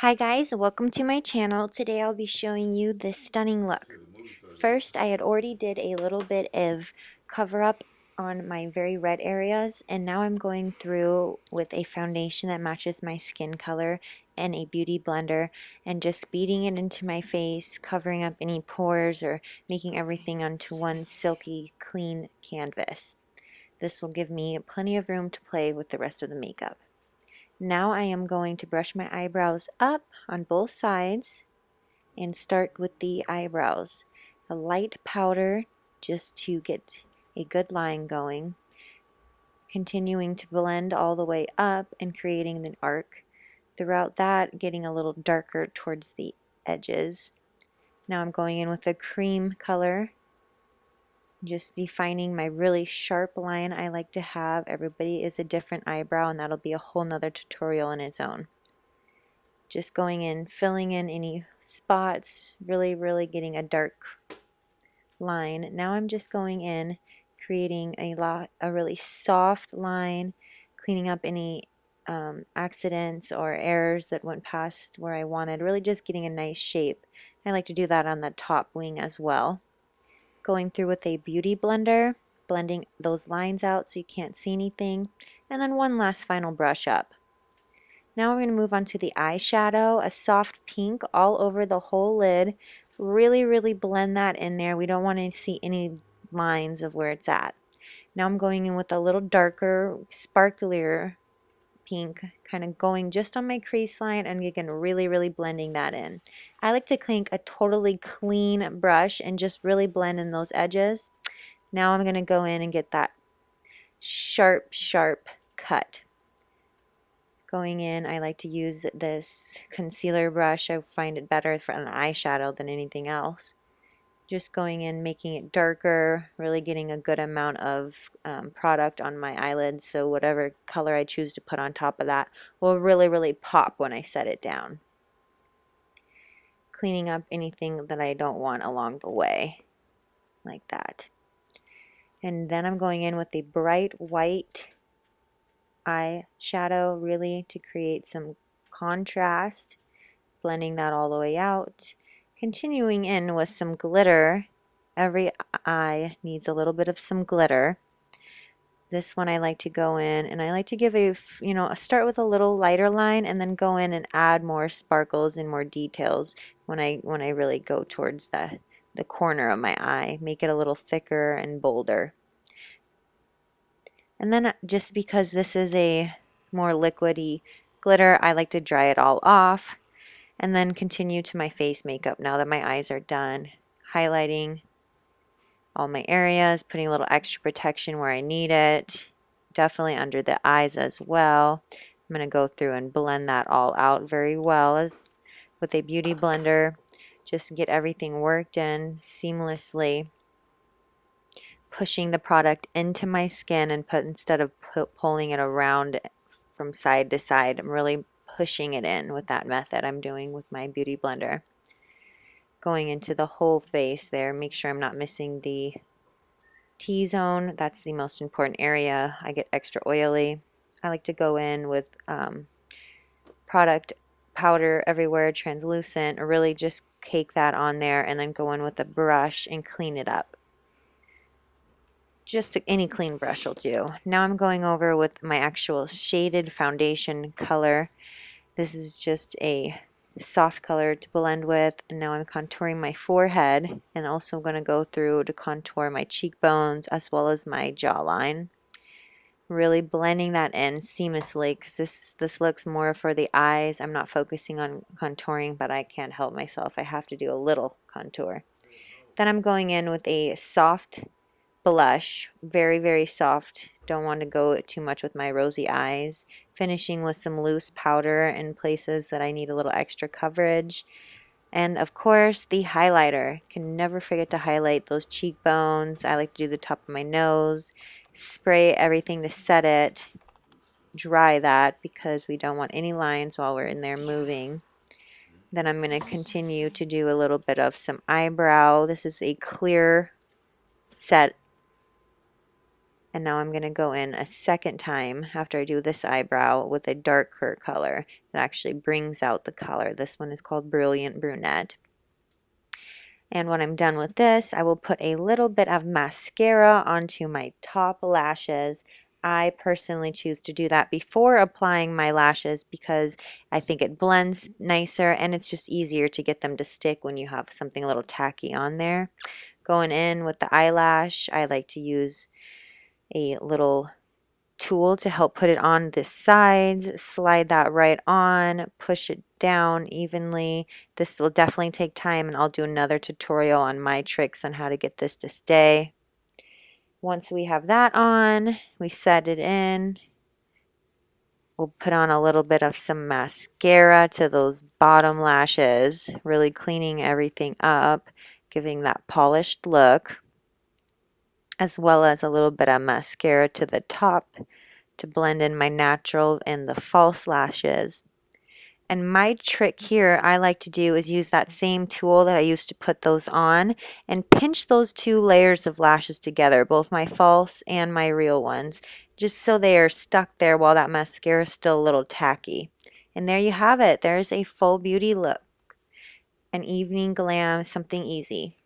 Hi guys, welcome to my channel. Today I'll be showing you this stunning look. First, I had already did a little bit of cover up on my very red areas, and now I'm going through with a foundation that matches my skin color and a beauty blender and just beating it into my face, covering up any pores or making everything onto one silky clean canvas. This will give me plenty of room to play with the rest of the makeup. Now I am going to brush my eyebrows up on both sides and start with the eyebrows. A light powder just to get a good line going. Continuing to blend all the way up and creating an arc. Throughout that, getting a little darker towards the edges. Now I'm going in with a cream color, just defining my really sharp line I like to have. Everybody is a different eyebrow, and that'll be a whole nother tutorial in its own. Just going in, filling in any spots, really getting a dark line. Now I'm just going in, creating a really soft line, cleaning up any accidents or errors that went past where I wanted, really just getting a nice shape. I like to do that on the top wing as well. Going through with a beauty blender, blending those lines out so you can't see anything, and then one last final brush up. Now we're going to move on to the eyeshadow, a soft pink all over the whole lid. Really blend that in there. We don't want to see any lines of where it's at. Now I'm going in with a little darker, sparklier pink, kind of going just on my crease line and again really blending that in. I like to clink a totally clean brush and just really blend in those edges. Now I'm going to go in and get that sharp cut. Going in, I like to use this concealer brush. I find it better for an eyeshadow than anything else. Just going in, making it darker, really getting a good amount of product on my eyelids, so whatever color I choose to put on top of that will really pop when I set it down. Cleaning up anything that I don't want along the way, like that. And then I'm going in with the bright white eyeshadow, really to create some contrast, blending that all the way out. Continuing in with some glitter. Every eye needs a little bit of some glitter. This one I like to go in and I like to give a start with a little lighter line and then go in and add more sparkles and more details when I really go towards the corner of my eye. Make it a little thicker and bolder. And then just because this is a more liquidy glitter, I like to dry it all off and then continue to my face makeup now that my eyes are done. Highlighting all my areas, putting a little extra protection where I need it. Definitely under the eyes as well. I'm going to go through and blend that all out very well with a beauty blender. Just get everything worked in seamlessly. Pushing the product into my skin and instead of pulling it around from side to side, I'm really pushing it in with that method I'm doing with my beauty blender. Going into the whole face there, make sure I'm not missing the T-zone. That's the most important area. I get extra oily. I like to go in with product powder everywhere, translucent, or really just cake that on there and then go in with a brush and clean it up. Just any clean brush will do. Now I'm going over with my actual shaded foundation color. This is just a soft color to blend with, and now I'm contouring my forehead and also going to go through to contour my cheekbones as well as my jawline. Really blending that in seamlessly because this looks more for the eyes. I'm not focusing on contouring, but I can't help myself. I have to do a little contour. Then I'm going in with a soft blush, very soft. Don't want to go too much with my rosy eyes. Finishing with some loose powder in places that I need a little extra coverage. And of course, the highlighter. Can never forget to highlight those cheekbones. I like to do the top of my nose. Spray everything to set it. Dry that because we don't want any lines while we're in there moving. Then I'm going to continue to do a little bit of some eyebrow. This is a clear set And now I'm going to go in a second time after I do this eyebrow with a darker color that actually brings out the color. This one is called Brilliant Brunette. And when I'm done with this, I will put a little bit of mascara onto my top lashes. I personally choose to do that before applying my lashes because I think it blends nicer and it's just easier to get them to stick when you have something a little tacky on there. Going in with the eyelash, I like to use a little tool to help put it on the sides, slide that right on, push it down evenly. This will definitely take time, and I'll do another tutorial on my tricks on how to get this to stay. Once we have that on, we set it in. We'll put on a little bit of some mascara to those bottom lashes, really cleaning everything up, giving that polished look, as well as a little bit of mascara to the top to blend in my natural and the false lashes. And my trick here I like to do is use that same tool that I used to put those on and pinch those two layers of lashes together, both my false and my real ones, just so they are stuck there while that mascara is still a little tacky. And there you have it. There's a full beauty look. An evening glam, something easy.